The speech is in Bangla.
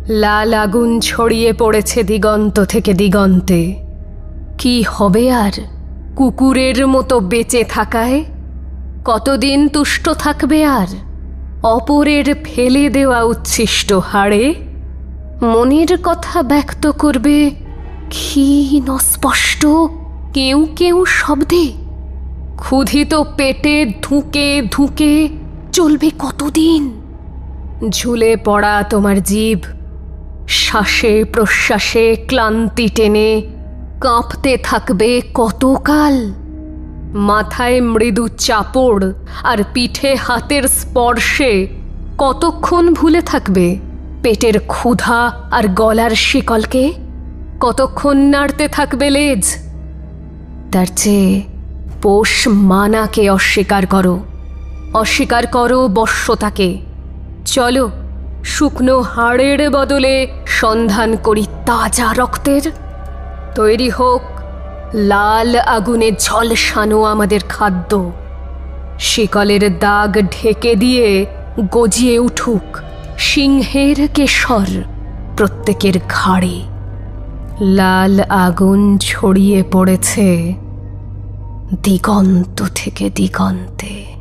লাল আগুন ছড়িয়ে পড়েছে দিগন্ত থেকে দিগন্তে। কি হবে আর কুকুরের মতো বেঁচে থাকায়? কতদিন তুষ্ট থাকবে আর অপরের ফেলে দেওয়া উচ্ছিষ্ট হাড়ে? মনের কথা ব্যক্ত করবে ক্ষীণ অস্পষ্ট কেউ কেউ শব্দে। ক্ষুধিত পেটে ধুঁকে ধুঁকে চলবে কতদিন? ঝুলে পড়া তোমার জিভ শ্বাসে প্রশ্বাসে ক্লান্তি টেনে কাঁপতে থাকবে কতকাল? মাথায় মৃদু চাপড় আর পিঠে হাতের স্পর্শে কতক্ষণ ভুলে থাকবে পেটের ক্ষুধা আর গলার শিকলকে? কতক্ষণ নাড়তে থাকবে লেজ? তার চেয়ে পোষ মানাকে অস্বীকার করো, অস্বীকার করো বশ্যতাকে। চলো শুকনো হাড়ের বদলে সন্ধান করি তাজা রক্তের। তৈরি হোক লাল আগুনে ঝলসানো আমাদের খাদ্য। শিকলের দাগ ঢেকে দিয়ে গজিয়ে উঠুক সিংহের কেশর প্রত্যেকের ঘাড়ে। লাল আগুন ছড়িয়ে পড়েছে দিগন্ত থেকে দিগন্তে।